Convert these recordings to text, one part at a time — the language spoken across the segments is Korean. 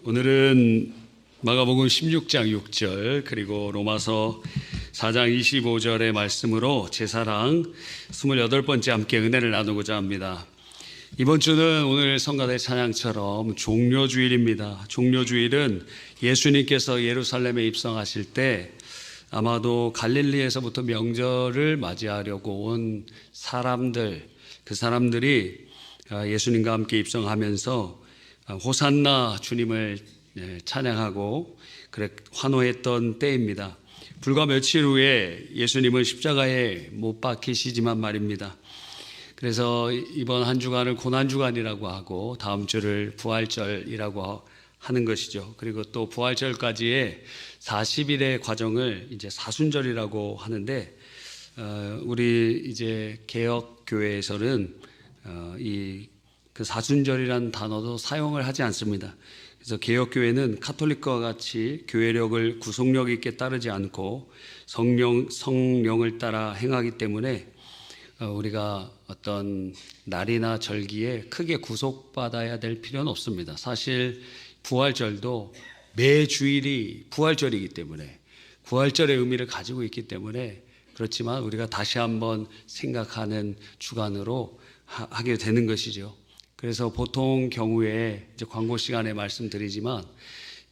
오늘은 마가복음 16장 6절 그리고 로마서 4장 25절의 말씀으로 제사랑 28번째 함께 은혜를 나누고자 합니다. 이번 주는 오늘 성가대 찬양처럼 종려주일입니다. 종려주일은 예수님께서 예루살렘에 입성하실 때 아마도 갈릴리에서부터 명절을 맞이하려고 온 사람들, 그 사람들이 예수님과 함께 입성하면서 호산나 주님을 찬양하고 그래 환호했던 때입니다. 불과 며칠 후에 예수님은 십자가에 못 박히시지만 말입니다. 그래서 이번 한 주간을 고난주간이라고 하고 다음 주를 부활절이라고 하는 것이죠. 그리고 또 부활절까지의 40일의 과정을 이제 사순절이라고 하는데 우리 이제 개혁교회에서는 그 사순절이라는 단어도 사용을 하지 않습니다. 그래서 개혁교회는 카톨릭과 같이 교회력을 구속력 있게 따르지 않고 성령을 따라 행하기 때문에 우리가 어떤 날이나 절기에 크게 구속받아야 될 필요는 없습니다. 사실 부활절도 매 주일이 부활절이기 때문에 부활절의 의미를 가지고 있기 때문에 그렇지만 우리가 다시 한번 생각하는 주간으로 하게 되는 것이죠. 그래서 보통 경우에 이제 광고 시간에 말씀드리지만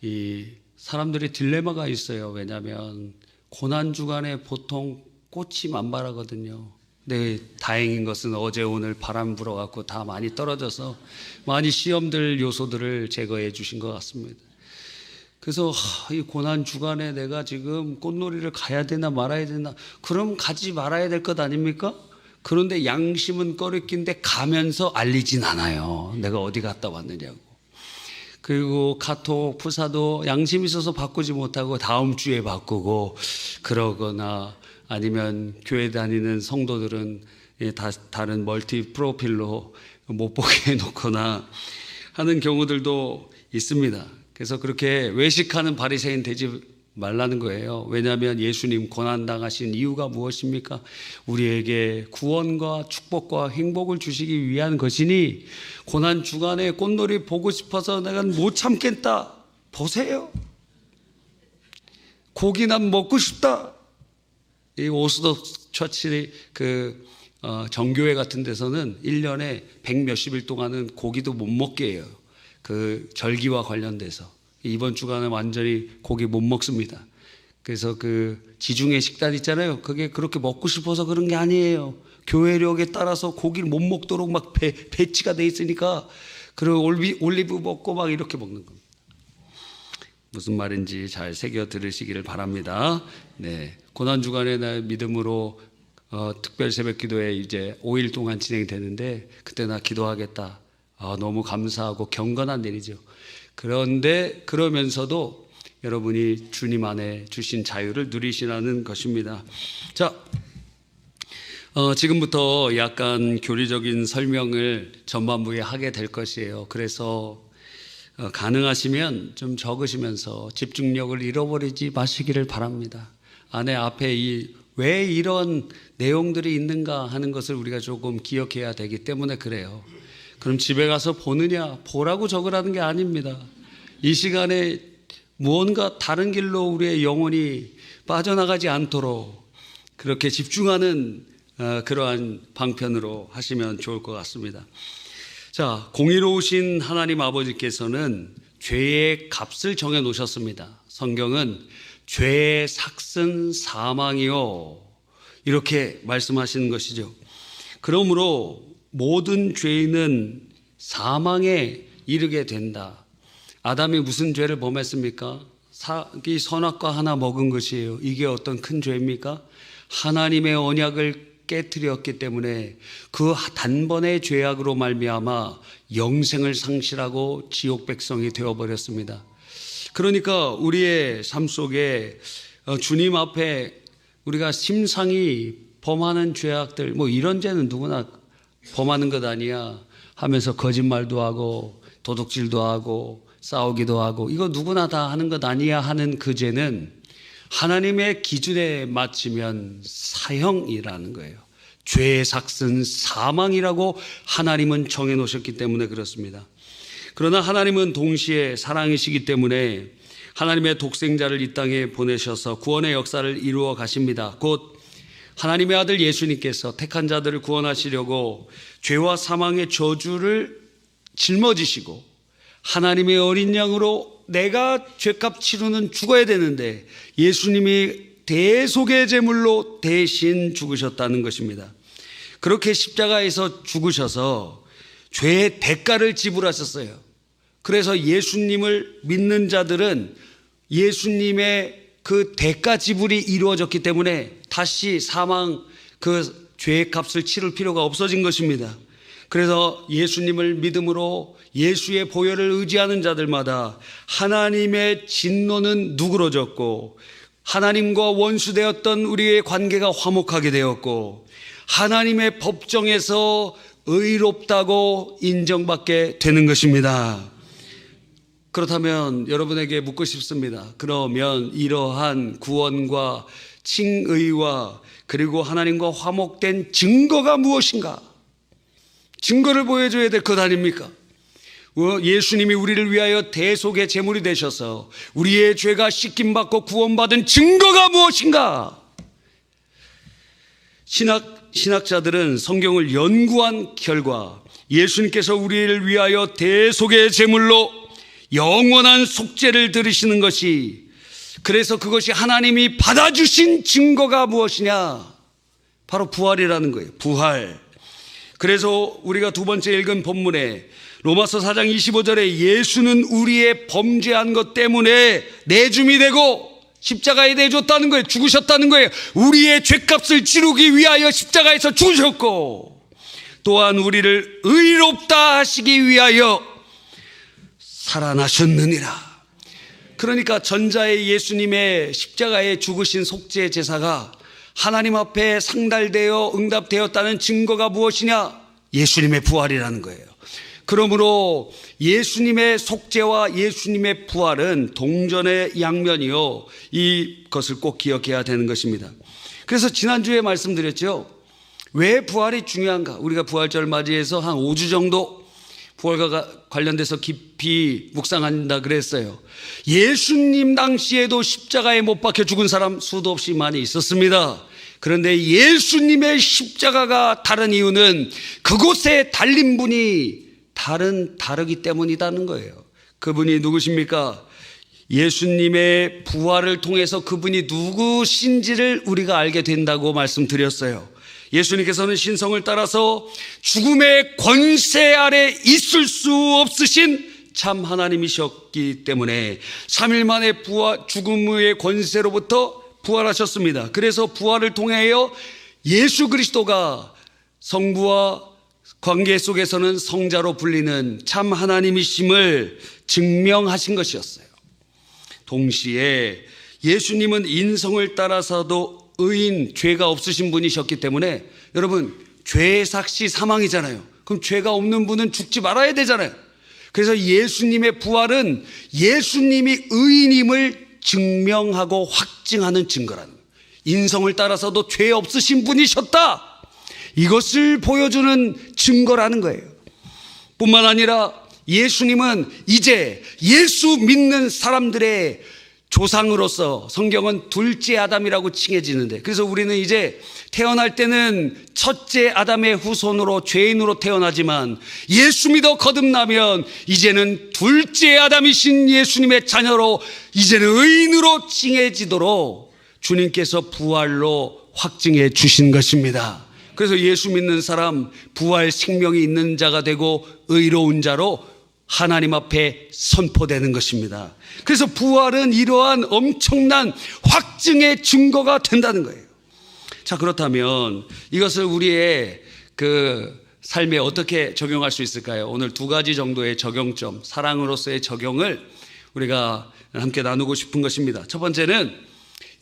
이 사람들이 딜레마가 있어요. 왜냐하면 고난 주간에 보통 꽃이 만발하거든요. 근데 다행인 것은 어제 오늘 바람 불어갖고 다 많이 떨어져서 많이 시험들 요소들을 제거해 주신 것 같습니다. 그래서 이 고난 주간에 내가 지금 꽃놀이를 가야 되나 말아야 되나? 그럼 가지 말아야 될 것 아닙니까? 그런데 양심은 꺼리낀데 가면서 알리진 않아요. 내가 어디 갔다 왔느냐고. 그리고 카톡, 푸사도 양심 있어서 바꾸지 못하고 다음 주에 바꾸고 그러거나 아니면 교회 다니는 성도들은 다른 멀티 프로필로 못 보게 해놓거나 하는 경우들도 있습니다. 그래서 그렇게 외식하는 바리새인 되지 말라는 거예요. 왜냐하면 예수님 고난당하신 이유가 무엇입니까? 우리에게 구원과 축복과 행복을 주시기 위한 것이니 고난 주간에 꽃놀이 보고 싶어서 내가 못 참겠다. 보세요. 고기나 먹고 싶다. 이 오스독스 처치 정교회 같은 데서는 1년에 100몇십일 동안은 고기도 못 먹게 해요. 그 절기와 관련돼서. 이번 주간에 완전히 고기 못 먹습니다. 그래서 그 지중해 식단 있잖아요. 그게 그렇게 먹고 싶어서 그런 게 아니에요. 교회력에 따라서 고기를 못 먹도록 막 배치가 돼 있으니까 그리고 올리브 먹고 막 이렇게 먹는 겁니다. 무슨 말인지 잘 새겨 들으시기를 바랍니다. 네, 고난 주간에 나 믿음으로 특별 새벽 기도회 이제 5일 동안 진행이 되는데 그때 나 기도하겠다. 너무 감사하고 경건한 일이죠. 그런데 그러면서도 여러분이 주님 안에 주신 자유를 누리시라는 것입니다. 자, 지금부터 약간 교리적인 설명을 전반부에 하게 될 것이에요. 그래서 가능하시면 좀 적으시면서 집중력을 잃어버리지 마시기를 바랍니다. 앞에 왜 이런 내용들이 있는가 하는 것을 우리가 조금 기억해야 되기 때문에 그래요. 그럼 집에 가서 보느냐? 보라고 적으라는 게 아닙니다. 이 시간에 무언가 다른 길로 우리의 영혼이 빠져나가지 않도록 그렇게 집중하는 그러한 방편으로 하시면 좋을 것 같습니다. 자, 공의로우신 하나님 아버지께서는 죄의 값을 정해 놓으셨습니다. 성경은 죄의 삭은 사망이요 이렇게 말씀하시는 것이죠. 그러므로 모든 죄인은 사망에 이르게 된다. 아담이 무슨 죄를 범했습니까? 이 선악과 하나 먹은 것이에요. 이게 어떤 큰 죄입니까? 하나님의 언약을 깨뜨렸기 때문에 그 단번의 죄악으로 말미암아 영생을 상실하고 지옥 백성이 되어버렸습니다. 그러니까 우리의 삶 속에 주님 앞에 우리가 심상히 범하는 죄악들 이런 죄는 누구나 범하는 것 아니야 하면서 거짓말도 하고 도둑질도 하고 싸우기도 하고 이거 누구나 다 하는 것 아니야 하는 그 죄는 하나님의 기준에 맞추면 사형이라는 거예요. 죄의 삭은 사망이라고 하나님은 정해 놓으셨기 때문에 그렇습니다. 그러나 하나님은 동시에 사랑이시기 때문에 하나님의 독생자를 이 땅에 보내셔서 구원의 역사를 이루어 가십니다. 곧 하나님의 아들 예수님께서 택한 자들을 구원하시려고 죄와 사망의 저주를 짊어지시고 하나님의 어린 양으로 내가 죄값 치르는 죽어야 되는데 예수님이 대속의 제물로 대신 죽으셨다는 것입니다. 그렇게 십자가에서 죽으셔서 죄의 대가를 지불하셨어요. 그래서 예수님을 믿는 자들은 예수님의 그 대가 지불이 이루어졌기 때문에 다시 사망 그 죄의 값을 치를 필요가 없어진 것입니다. 그래서 예수님을 믿음으로 예수의 보혈을 의지하는 자들마다 하나님의 진노는 누그러졌고 하나님과 원수되었던 우리의 관계가 화목하게 되었고 하나님의 법정에서 의롭다고 인정받게 되는 것입니다. 그렇다면 여러분에게 묻고 싶습니다. 그러면 이러한 구원과 칭의와 그리고 하나님과 화목된 증거가 무엇인가? 증거를 보여줘야 될 것 아닙니까? 예수님이 우리를 위하여 대속의 제물이 되셔서 우리의 죄가 씻김받고 구원받은 증거가 무엇인가? 신학자들은 성경을 연구한 결과 예수님께서 우리를 위하여 대속의 제물로 영원한 속죄를 들으시는 것이, 그래서 그것이 하나님이 받아주신 증거가 무엇이냐? 바로 부활이라는 거예요. 부활. 그래서 우리가 두 번째 읽은 본문에 로마서 4장 25절에 예수는 우리의 범죄한 것 때문에 내줌이 되고 십자가에 내줬다는 거예요. 죽으셨다는 거예요. 우리의 죄값을 치르기 위하여 십자가에서 죽으셨고 또한 우리를 의롭다 하시기 위하여 살아나셨느니라. 그러니까 전자의 예수님의 십자가에 죽으신 속죄 제사가 하나님 앞에 상달되어 응답되었다는 증거가 무엇이냐? 예수님의 부활이라는 거예요. 그러므로 예수님의 속죄와 예수님의 부활은 동전의 양면이요, 이것을 꼭 기억해야 되는 것입니다. 그래서 지난주에 말씀드렸죠. 왜 부활이 중요한가? 우리가 부활절 맞이해서 한 5주 정도 부활과 관련돼서 깊이 묵상한다 그랬어요. 예수님 당시에도 십자가에 못 박혀 죽은 사람 수도 없이 많이 있었습니다. 그런데 예수님의 십자가가 다른 이유는 그곳에 달린 분이 다르기 때문이라는 거예요. 그분이 누구십니까? 예수님의 부활을 통해서 그분이 누구신지를 우리가 알게 된다고 말씀드렸어요. 예수님께서는 신성을 따라서 죽음의 권세 아래 있을 수 없으신 참 하나님이셨기 때문에 3일 만에 죽음의 권세로부터 부활하셨습니다. 그래서 부활을 통하여 예수 그리스도가 성부와 관계 속에서는 성자로 불리는 참 하나님이심을 증명하신 것이었어요. 동시에 예수님은 인성을 따라서도 의인, 죄가 없으신 분이셨기 때문에 여러분, 죄의 삭시 사망이잖아요. 그럼 죄가 없는 분은 죽지 말아야 되잖아요. 그래서 예수님의 부활은 예수님이 의인임을 증명하고 확증하는 증거라는 거예요. 인성을 따라서도 죄 없으신 분이셨다, 이것을 보여주는 증거라는 거예요. 뿐만 아니라 예수님은 이제 예수 믿는 사람들의 조상으로서 성경은 둘째 아담이라고 칭해지는데, 그래서 우리는 이제 태어날 때는 첫째 아담의 후손으로 죄인으로 태어나지만 예수 믿어 거듭나면 이제는 둘째 아담이신 예수님의 자녀로 이제는 의인으로 칭해지도록 주님께서 부활로 확증해 주신 것입니다. 그래서 예수 믿는 사람 부활 생명이 있는 자가 되고 의로운 자로 하나님 앞에 선포되는 것입니다. 그래서 부활은 이러한 엄청난 확증의 증거가 된다는 거예요. 자, 그렇다면 이것을 우리의 그 삶에 어떻게 적용할 수 있을까요? 오늘 두 가지 정도의 적용점, 사랑으로서의 적용을 우리가 함께 나누고 싶은 것입니다. 첫 번째는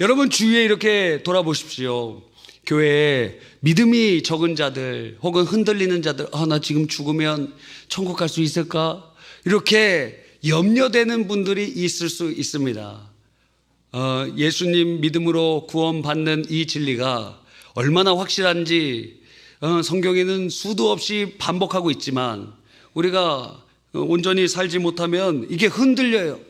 여러분 주위에 이렇게 돌아보십시오. 교회에 믿음이 적은 자들 혹은 흔들리는 자들, 나 지금 죽으면 천국 갈 수 있을까? 이렇게 염려되는 분들이 있을 수 있습니다. 예수님 믿음으로 구원받는 이 진리가 얼마나 확실한지 성경에는 수도 없이 반복하고 있지만 우리가 온전히 살지 못하면 이게 흔들려요.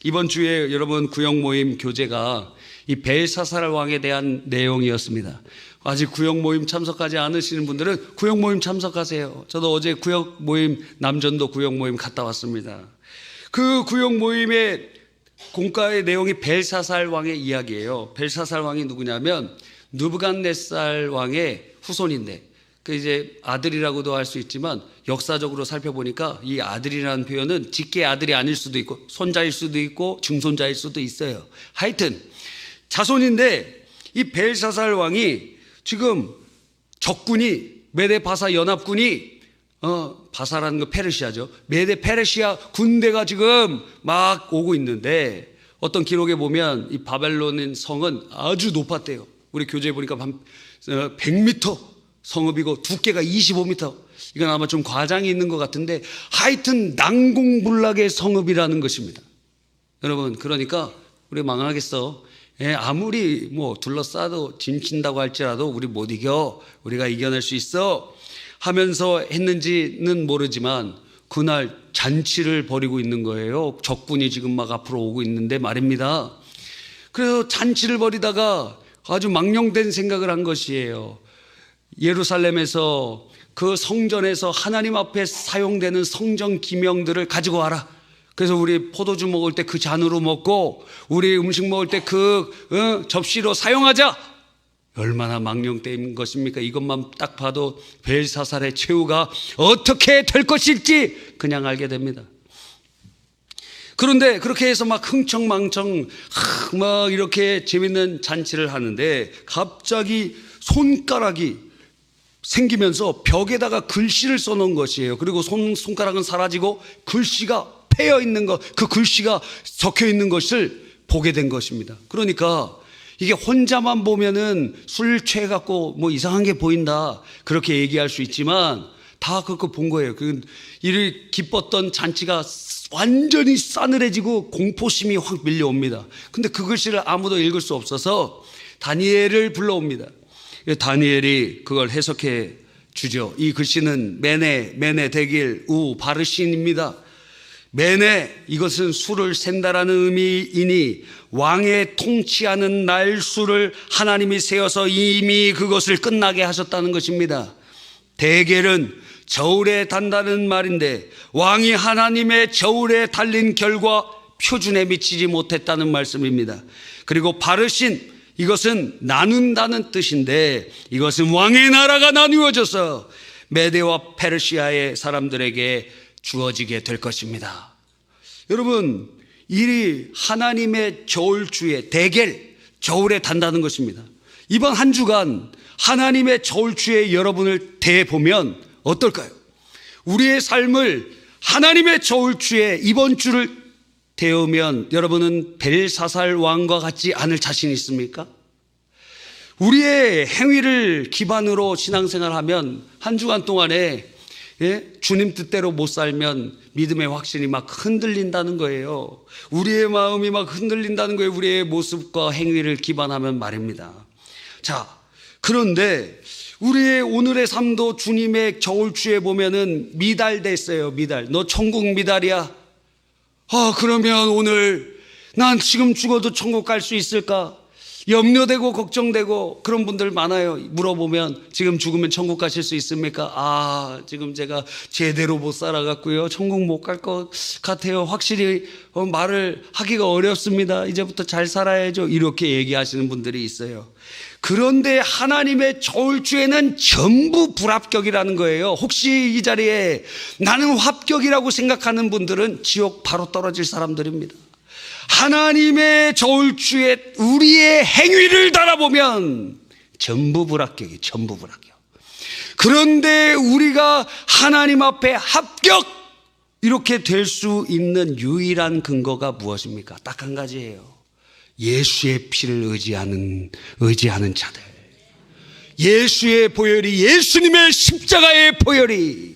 이번 주에 여러분 구역 모임 교재가 이 벨사살 왕에 대한 내용이었습니다. 아직 구역 모임 참석하지 않으시는 분들은 구역 모임 참석하세요. 저도 어제 구역 모임, 남전도 구역 모임 갔다 왔습니다. 그 구역 모임의 공과의 내용이 벨사살 왕의 이야기예요. 벨사살 왕이 누구냐면 느부갓네살 왕의 후손인데, 그 이제 아들이라고도 할 수 있지만 역사적으로 살펴보니까 이 아들이라는 표현은 직계 아들이 아닐 수도 있고 손자일 수도 있고 증손자일 수도 있어요. 하여튼 자손인데 이 벨사살 왕이 지금 적군이 메데 바사 연합군이 바사라는 거 페르시아죠. 메데 페르시아 군대가 지금 막 오고 있는데 어떤 기록에 보면 이 바벨론 성은 아주 높았대요. 우리 교재에 보니까 100m 성읍이고 두께가 25m. 이건 아마 좀 과장이 있는 것 같은데 하여튼 난공불락의 성읍이라는 것입니다. 여러분, 그러니까 우리 망하겠어. 아무리 뭐 둘러싸도 진친다고 할지라도 우리 못 이겨. 우리가 이겨낼 수 있어 하면서 했는지는 모르지만 그날 잔치를 벌이고 있는 거예요. 적군이 지금 막 앞으로 오고 있는데 말입니다. 그래서 잔치를 벌이다가 아주 망령된 생각을 한 것이에요. 예루살렘에서 그 성전에서 하나님 앞에 사용되는 성전 기명들을 가지고 와라. 그래서 우리 포도주 먹을 때 그 잔으로 먹고 우리 음식 먹을 때 그 접시로 사용하자. 얼마나 망령된 것입니까? 이것만 딱 봐도 벨사살의 최후가 어떻게 될 것일지 그냥 알게 됩니다. 그런데 그렇게 해서 막 흥청망청 막 이렇게 재밌는 잔치를 하는데 갑자기 손가락이 생기면서 벽에다가 글씨를 써놓은 것이에요. 그리고 손가락은 사라지고 글씨가 패여 있는 것, 그 글씨가 적혀 있는 것을 보게 된 것입니다. 그러니까 이게 혼자만 보면은 술 취해갖고 뭐 이상한 게 보인다 그렇게 얘기할 수 있지만 다 그거 본 거예요. 이 기뻤던 잔치가 완전히 싸늘해지고 공포심이 확 밀려옵니다. 근데 그 글씨를 아무도 읽을 수 없어서 다니엘을 불러옵니다. 다니엘이 그걸 해석해 주죠. 이 글씨는 메네 데길 우 바르신입니다. 메네, 이것은 수를 센다라는 의미이니 왕의 통치하는 날 수를 하나님이 세워서 이미 그것을 끝나게 하셨다는 것입니다. 데겔은 저울에 단다는 말인데 왕이 하나님의 저울에 달린 결과 표준에 미치지 못했다는 말씀입니다. 그리고 바르신, 이것은 나눈다는 뜻인데 이것은 왕의 나라가 나누어져서 메데와 페르시아의 사람들에게 주어지게 될 것입니다. 여러분, 이 하나님의 저울주에 데겔, 저울에 단다는 것입니다. 이번 한 주간 하나님의 저울주에 여러분을 대보면 어떨까요? 우리의 삶을 하나님의 저울주에 이번 주를 대우면 여러분은 벨사살 왕과 같지 않을 자신이 있습니까? 우리의 행위를 기반으로 신앙생활하면 한 주간 동안에 주님 뜻대로 못 살면 믿음의 확신이 막 흔들린다는 거예요. 우리의 마음이 막 흔들린다는 거예요. 우리의 모습과 행위를 기반하면 말입니다. 자, 그런데 우리의 오늘의 삶도 주님의 저울주에 보면은 미달됐어요. 미달. 너 천국 미달이야. 그러면 오늘 난 지금 죽어도 천국 갈 수 있을까? 염려되고 걱정되고 그런 분들 많아요. 물어보면 지금 죽으면 천국 가실 수 있습니까? 지금 제가 제대로 못 살아갔고요. 천국 못 갈 것 같아요. 확실히 말을 하기가 어렵습니다. 이제부터 잘 살아야죠. 이렇게 얘기하시는 분들이 있어요. 그런데 하나님의 저울주에는 전부 불합격이라는 거예요. 혹시 이 자리에 나는 합격이라고 생각하는 분들은 지옥 바로 떨어질 사람들입니다. 하나님의 저울주에 우리의 행위를 달아보면 전부 불합격이에요. 전부 불합격. 그런데 우리가 하나님 앞에 합격! 이렇게 될 수 있는 유일한 근거가 무엇입니까? 딱 한 가지예요. 예수의 피를 의지하는 자들. 예수의 보혈이, 예수님의 십자가의 보혈이,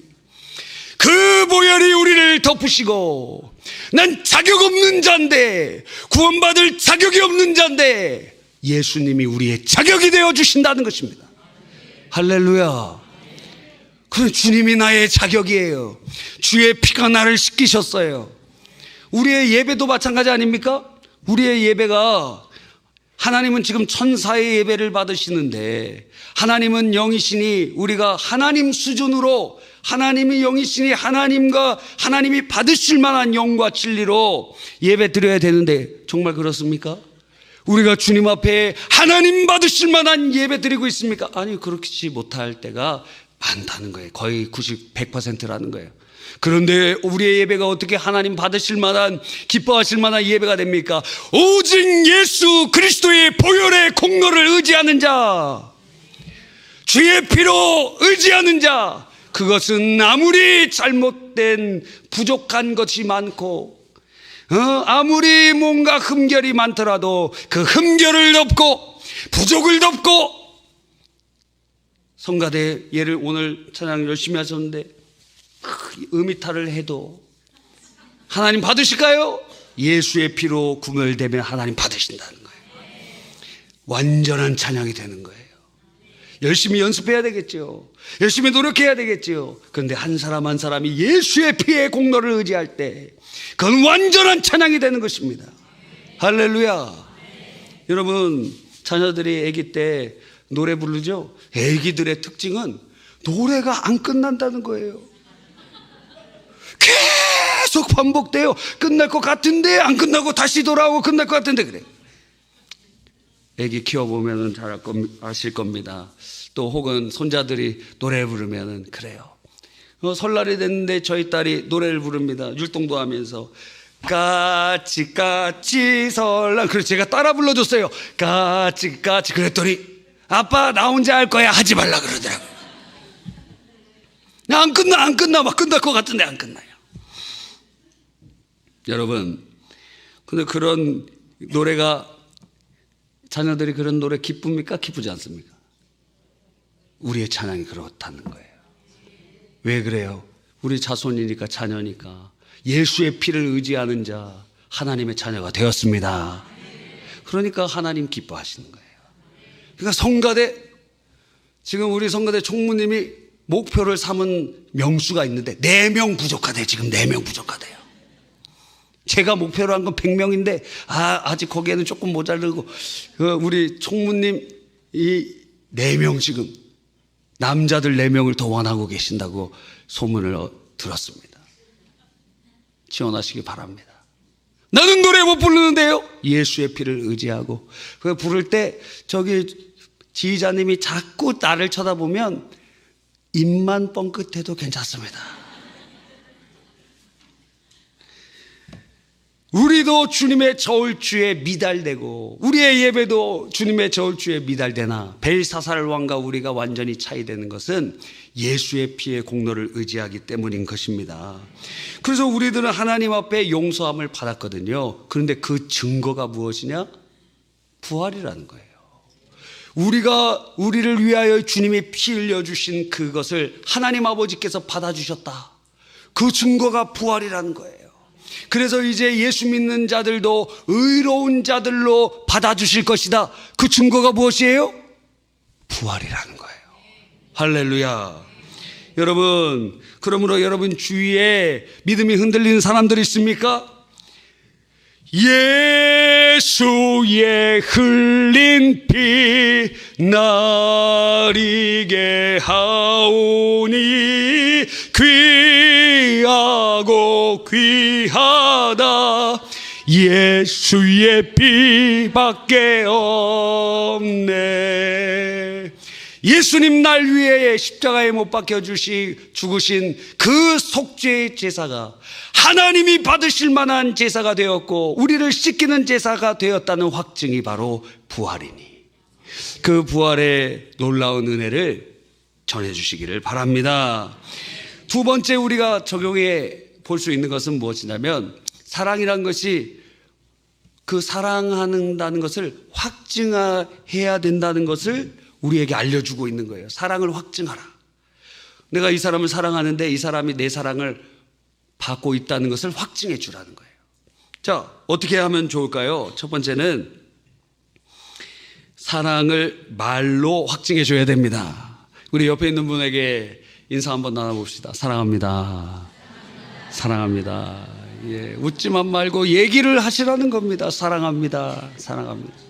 그 보혈이 우리를 덮으시고 난 자격 없는 자인데, 구원받을 자격이 없는 자인데 예수님이 우리의 자격이 되어 주신다는 것입니다. 할렐루야. 그럼 주님이 나의 자격이에요. 주의 피가 나를 씻기셨어요. 우리의 예배도 마찬가지 아닙니까? 우리의 예배가, 하나님은 지금 천사의 예배를 받으시는데, 하나님은 영이시니 우리가 하나님 수준으로, 하나님이 영이시니 하나님이 받으실 만한 영과 진리로 예배 드려야 되는데, 정말 그렇습니까? 우리가 주님 앞에 하나님 받으실 만한 예배 드리고 있습니까? 아니, 그렇지 못할 때가 많다는 거예요. 거의 100%라는 거예요. 그런데 우리의 예배가 어떻게 하나님 받으실 만한, 기뻐하실 만한 예배가 됩니까? 오직 예수 그리스도의 보혈의 공로를 의지하는 자, 주의 피로 의지하는 자, 그것은 아무리 잘못된 부족한 것이 많고 아무리 뭔가 흠결이 많더라도 그 흠결을 덮고 부족을 덮고, 성가대 예를 오늘 찬양 열심히 하셨는데 음이탈을 해도 하나님 받으실까요? 예수의 피로 구별되면 하나님 받으신다는 거예요. 완전한 찬양이 되는 거예요. 열심히 연습해야 되겠죠. 열심히 노력해야 되겠죠. 그런데 한 사람 한 사람이 예수의 피의 공로를 의지할 때 그건 완전한 찬양이 되는 것입니다. 할렐루야. 여러분, 자녀들이 아기 때 노래 부르죠. 아기들의 특징은 노래가 안 끝난다는 거예요. 계속 반복돼요. 끝날 것 같은데 안 끝나고 다시 돌아오고 끝날 것 같은데. 그래. 아기 키워보면 잘 아실 겁니다. 또 혹은 손자들이 노래 부르면 그래요. 설날이 됐는데 저희 딸이 노래를 부릅니다. 율동도 하면서 까치 까치 설날. 그래서 제가 따라 불러줬어요. 까치 까치. 그랬더니 아빠 나 혼자 할 거야 하지 말라 그러더라고요. 안 끝나 막 끝날 것 같은데 안 끝나요. 여러분, 근데 그런 노래가, 자녀들이 그런 노래 기쁩니까? 기쁘지 않습니까? 우리의 찬양이 그렇다는 거예요. 왜 그래요? 우리 자손이니까, 자녀니까. 예수의 피를 의지하는 자, 하나님의 자녀가 되었습니다. 그러니까 하나님 기뻐하시는 거예요. 그러니까 성가대, 지금 우리 성가대 총무님이 목표를 삼은 명수가 있는데 4명 부족하대. 지금 4명 부족하대요. 제가 목표로 한 건 100명인데 아직 거기에는 조금 모자르고, 우리 총무님 이 4명, 지금 남자들 4명을 더 원하고 계신다고 소문을 들었습니다. 지원하시기 바랍니다. 나는 노래 못 부르는데요. 예수의 피를 의지하고, 그 부를 때 저기 지휘자님이 자꾸 나를 쳐다보면 입만 뻥끗해도 괜찮습니다. 우리도 주님의 저울주에 미달되고, 우리의 예배도 주님의 저울주에 미달되나 벨사살 왕과 우리가 완전히 차이되는 것은 예수의 피의 공로를 의지하기 때문인 것입니다. 그래서 우리들은 하나님 앞에 용서함을 받았거든요. 그런데 그 증거가 무엇이냐? 부활이라는 거예요. 우리를 위하여 주님이 피 흘려주신 그것을 하나님 아버지께서 받아주셨다. 그 증거가 부활이라는 거예요. 그래서 이제 예수 믿는 자들도 의로운 자들로 받아주실 것이다. 그 증거가 무엇이에요? 부활이라는 거예요. 할렐루야. 여러분, 그러므로 여러분 주위에 믿음이 흔들리는 사람들이 있습니까? 예수의 흘린 피 나리게 하오니 귀하고 귀하다. 예수의 피밖에 없네. 예수님 날 위해 십자가에 못 박혀 죽으신 그 속죄의 제사가 하나님이 받으실 만한 제사가 되었고, 우리를 씻기는 제사가 되었다는 확증이 바로 부활이니, 그 부활의 놀라운 은혜를 전해주시기를 바랍니다. 두 번째 우리가 적용해 볼 수 있는 것은 무엇이냐면, 사랑이란 것이, 그 사랑한다는 것을 확증해야 된다는 것을 우리에게 알려주고 있는 거예요. 사랑을 확증하라. 내가 이 사람을 사랑하는데 이 사람이 내 사랑을 받고 있다는 것을 확증해 주라는 거예요. 자, 어떻게 하면 좋을까요? 첫 번째는 사랑을 말로 확증해 줘야 됩니다. 우리 옆에 있는 분에게 인사 한번 나눠봅시다. 사랑합니다. 사랑합니다. 예, 웃지만 말고 얘기를 하시라는 겁니다. 사랑합니다. 사랑합니다.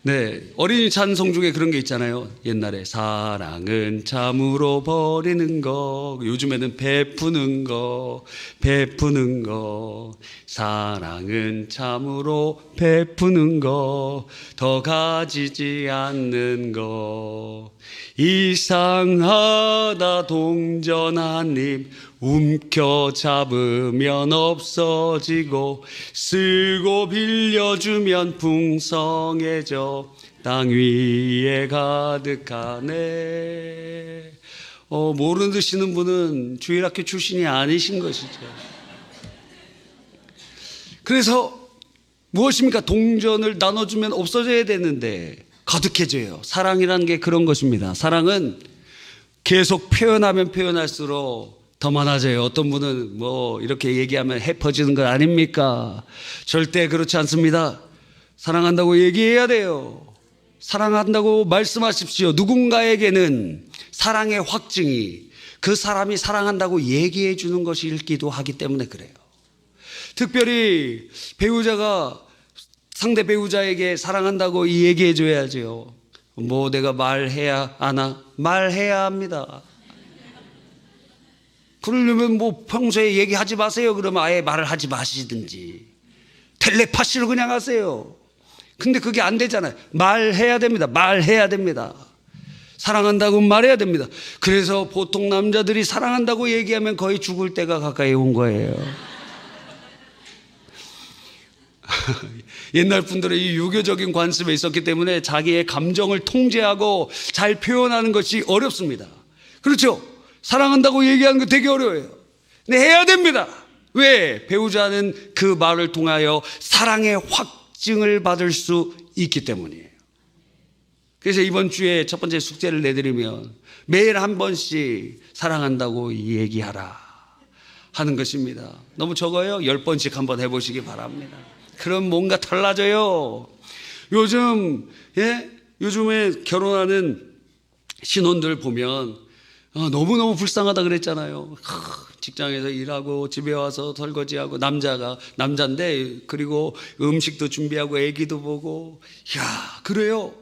네, 어린이 찬송 중에 그런 게 있잖아요. 옛날에 사랑은 참으로 버리는 거, 요즘에는 베푸는 거, 베푸는 거. 사랑은 참으로 베푸는 거, 더 가지지 않는 거. 이상하다 동전 한 입 움켜잡으면 없어지고, 쓰고 빌려주면 풍성해져 땅 위에 가득하네. 모르시는 분은 주일학교 출신이 아니신 것이죠. 그래서 무엇입니까? 동전을 나눠주면 없어져야 되는데 가득해져요. 사랑이라는 게 그런 것입니다. 사랑은 계속 표현하면 표현할수록 더 많아져요. 어떤 분은 뭐 이렇게 얘기하면 해퍼지는 거 아닙니까? 절대 그렇지 않습니다. 사랑한다고 얘기해야 돼요. 사랑한다고 말씀하십시오. 누군가에게는 사랑의 확증이 그 사람이 사랑한다고 얘기해 주는 것이기도 하기 때문에 그래요. 특별히 배우자가 상대 배우자에게 사랑한다고 얘기해 줘야죠. 뭐 내가 말해야 하나? 말해야 합니다. 그러려면 뭐 평소에 얘기하지 마세요. 그러면 아예 말을 하지 마시든지 텔레파시로 그냥 하세요. 근데 그게 안 되잖아요. 말해야 됩니다. 말해야 됩니다. 사랑한다고 말해야 됩니다. 그래서 보통 남자들이 사랑한다고 얘기하면 거의 죽을 때가 가까이 온 거예요. 옛날 분들은 이 유교적인 관습에 있었기 때문에 자기의 감정을 통제하고 잘 표현하는 것이 어렵습니다. 그렇죠? 사랑한다고 얘기하는 거 되게 어려워요. 근데 해야 됩니다. 왜? 배우자는 그 말을 통하여 사랑의 확증을 받을 수 있기 때문이에요. 그래서 이번 주에 첫 번째 숙제를 내드리면 매일 한 번씩 사랑한다고 얘기하라 하는 것입니다. 너무 적어요? 10번씩 한번 해보시기 바랍니다. 그럼 뭔가 달라져요. 요즘에 결혼하는 신혼들 보면 너무너무 불쌍하다 그랬잖아요. 직장에서 일하고 집에 와서 설거지하고 남자인데 그리고 음식도 준비하고 애기도 보고 그래요.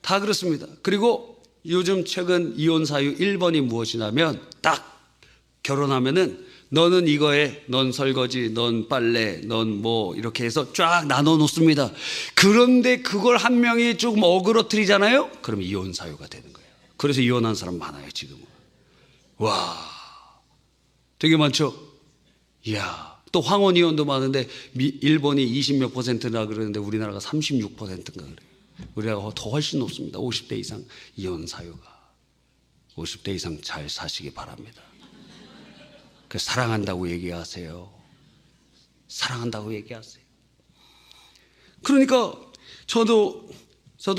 다 그렇습니다. 그리고 요즘 최근 이혼 사유 1번이 무엇이냐면 딱 결혼하면은 너는 이거에 넌 설거지, 넌 빨래, 넌 뭐 이렇게 해서 쫙 나눠 놓습니다. 그런데 그걸 한 명이 조금 어그러뜨리잖아요. 그러면 이혼 사유가 되는 거예요. 그래서 이혼한 사람 많아요 지금은. 와, 되게 많죠. 이야, 또 황혼 이혼도 많은데 일본이 20몇 %나 그러는데 우리나라가 36%인가 그래요. 우리나라가 더 훨씬 높습니다. 50대 이상 이혼 사유가. 50대 이상 잘 사시기 바랍니다. 사랑한다고 얘기하세요. 사랑한다고 얘기하세요. 그러니까 저도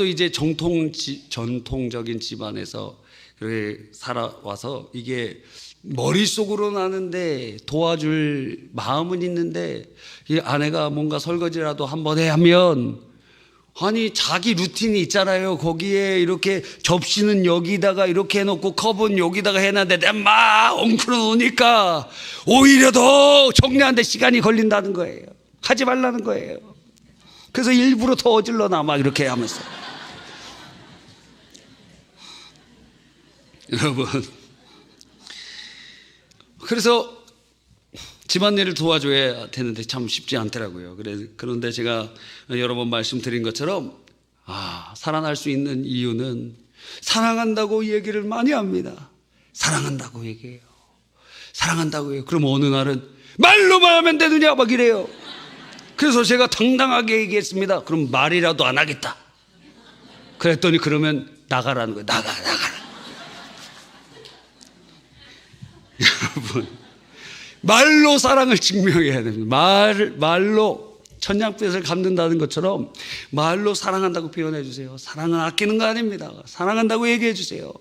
이제 전통적인 집안에서 그렇게 살아와서 이게 머릿속으로 나는데 도와줄 마음은 있는데 이 아내가 뭔가 설거지라도 한번 해 하면 아니 자기 루틴이 있잖아요. 거기에 이렇게 접시는 여기다가 이렇게 해놓고 컵은 여기다가 해놨는데 내가 막 엉클어 놓으니까 오히려 더 정리하는데 시간이 걸린다는 거예요. 하지 말라는 거예요. 그래서 일부러 더 어질러 놔 막 이렇게 하면서. 여러분, 그래서 집안일을 도와줘야 되는데 참 쉽지 않더라고요. 그런데 제가 여러 번 말씀드린 것처럼 살아날 수 있는 이유는 사랑한다고 얘기를 많이 합니다. 사랑한다고 얘기해요. 사랑한다고 해요. 그럼 어느 날은 말로만 하면 되느냐 막 이래요. 그래서 제가 당당하게 얘기했습니다. 그럼 말이라도 안 하겠다. 그랬더니 그러면 나가라는 거예요. 나가. 여러분, 말로 사랑을 증명해야 됩니다. 말로 천냥빚을 갚는다는 것처럼 말로 사랑한다고 표현해 주세요. 사랑은 아끼는 거 아닙니다. 사랑한다고 얘기해 주세요.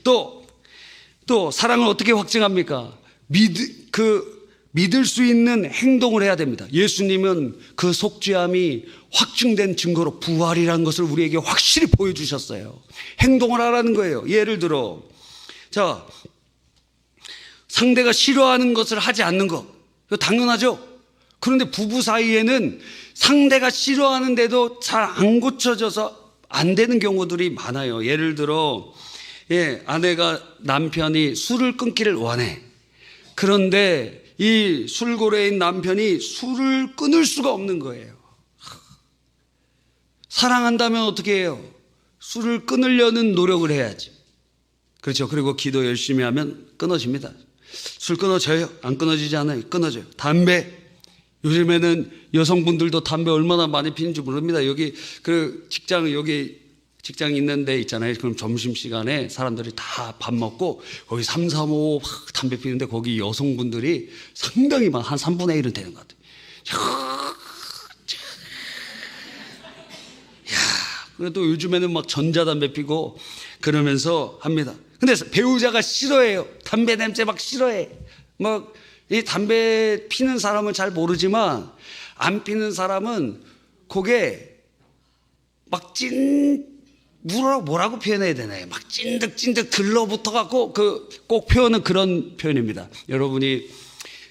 또 사랑을 어떻게 확증합니까? 믿을 수 있는 행동을 해야 됩니다. 예수님은 그 속죄함이 확증된 증거로 부활이라는 것을 우리에게 확실히 보여주셨어요. 행동을 하라는 거예요. 예를 들어 자, 상대가 싫어하는 것을 하지 않는 것, 이거 당연하죠. 그런데 부부 사이에는 상대가 싫어하는데도 잘 안 고쳐져서 안 되는 경우들이 많아요. 예를 들어 아내가 남편이 술을 끊기를 원해. 그런데 이 술고래인 남편이 술을 끊을 수가 없는 거예요. 사랑한다면 어떻게 해요? 술을 끊으려는 노력을 해야지. 그렇죠. 그리고 기도 열심히 하면 끊어집니다. 술 끊어져요? 안 끊어지지 않아요? 끊어져요. 담배. 요즘에는 여성분들도 담배 얼마나 많이 피는지 모릅니다. 여기 여기 직장 있는 데 있잖아요. 그럼 점심시간에 사람들이 다 밥 먹고 거기 3, 4, 5 막 담배 피는데 거기 여성분들이 상당히 한 3분의 1은 되는 것 같아요. 그래도 요즘에는 막 전자담배 피고 그러면서 합니다. 근데 배우자가 싫어해요. 담배 냄새 막 싫어해. 막 이 담배 피는 사람은 잘 모르지만 안 피는 사람은 그게 막 뭐라고 표현해야 되나요? 막 찐득찐득 들러붙어 갖고 꼭 표현은 그런 표현입니다. 여러분이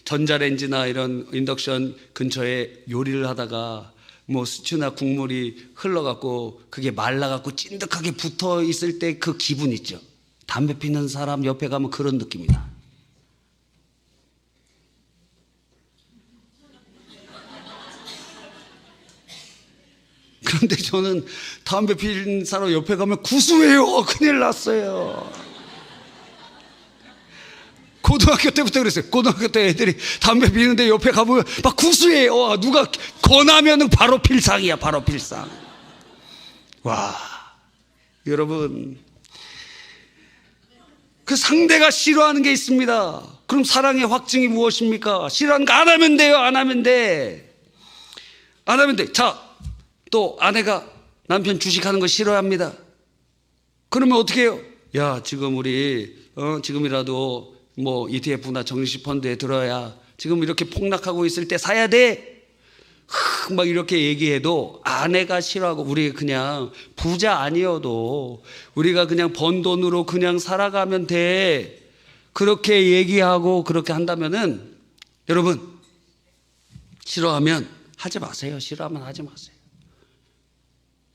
전자레인지나 이런 인덕션 근처에 요리를 하다가 뭐 스튜나 국물이 흘러갖고 그게 말라갖고 찐득하게 붙어 있을 때 그 기분 있죠. 담배 피는 사람 옆에 가면 그런 느낌이다. 그런데 저는 담배 피는 사람 옆에 가면 구수해요. 큰일 났어요. 고등학교 때부터 그랬어요. 고등학교 때 애들이 담배 피는데 옆에 가보면 막 구수해요. 누가 권하면 바로 필상이야. 바로 필상. 와, 여러분, 그 상대가 싫어하는 게 있습니다. 그럼 사랑의 확증이 무엇입니까? 싫어하는 거 안 하면 돼요. 안 하면 돼. 안 하면 돼. 자, 또 아내가 남편 주식하는 거 싫어합니다. 그러면 어떻게 해요? 야, 지금 우리 지금이라도 뭐 ETF나 정시펀드에 들어야 지금 이렇게 폭락하고 있을 때 사야 돼. 막 이렇게 얘기해도 아내가 싫어하고, 우리 그냥 부자 아니어도 우리가 그냥 번 돈으로 그냥 살아가면 돼. 그렇게 얘기하고 그렇게 한다면은 여러분, 싫어하면 하지 마세요. 싫어하면 하지 마세요.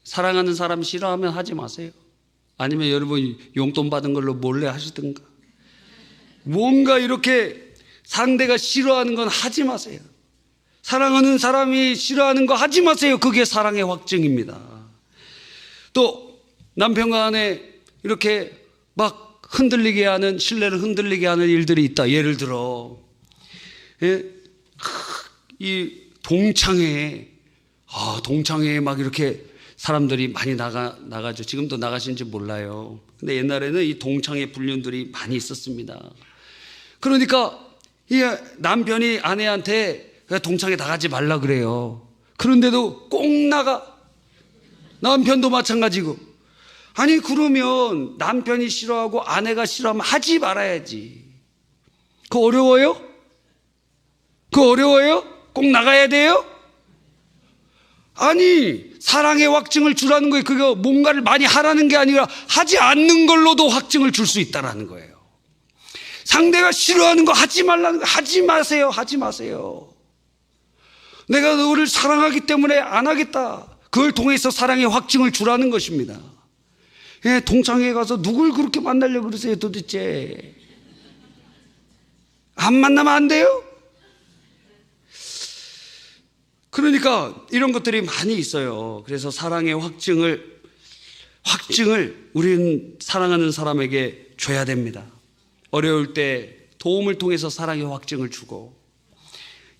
사랑하는 사람 싫어하면 하지 마세요. 아니면 여러분 용돈 받은 걸로 몰래 하시든가. 뭔가 이렇게 상대가 싫어하는 건 하지 마세요. 사랑하는 사람이 싫어하는 거 하지 마세요. 그게 사랑의 확증입니다. 또 남편과 아내 이렇게 막 흔들리게 하는, 신뢰를 흔들리게 하는 일들이 있다. 예를 들어 이 동창회에 막 이렇게 사람들이 많이 나가죠. 지금도 나가시는지 몰라요. 근데 옛날에는 이 동창회 불륜들이 많이 있었습니다. 그러니까 이 남편이 아내한테 동창회 나가지 말라 그래요. 그런데도 꼭 나가. 남편도 마찬가지고. 아니, 그러면 남편이 싫어하고 아내가 싫어하면 하지 말아야지. 그거 어려워요? 꼭 나가야 돼요? 아니, 사랑의 확증을 주라는 거예요. 그거 뭔가를 많이 하라는 게 아니라 하지 않는 걸로도 확증을 줄 수 있다는 거예요. 상대가 싫어하는 거 하지 말라는 거 하지 마세요. 하지 마세요. 내가 너를 사랑하기 때문에 안 하겠다. 그걸 통해서 사랑의 확증을 주라는 것입니다. 동창회에 가서 누굴 그렇게 만나려고 그러세요 도대체? 안 만나면 안 돼요? 그러니까 이런 것들이 많이 있어요. 그래서 사랑의 확증을 우리는 사랑하는 사람에게 줘야 됩니다. 어려울 때 도움을 통해서 사랑의 확증을 주고.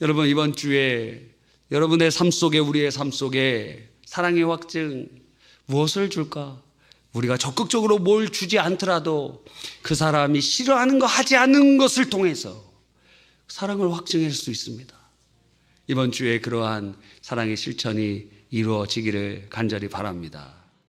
여러분, 이번 주에 여러분의 삶 속에, 우리의 삶 속에 사랑의 확증 무엇을 줄까? 우리가 적극적으로 뭘 주지 않더라도 그 사람이 싫어하는 거 하지 않는 것을 통해서 사랑을 확증할 수 있습니다. 이번 주에 그러한 사랑의 실천이 이루어지기를 간절히 바랍니다.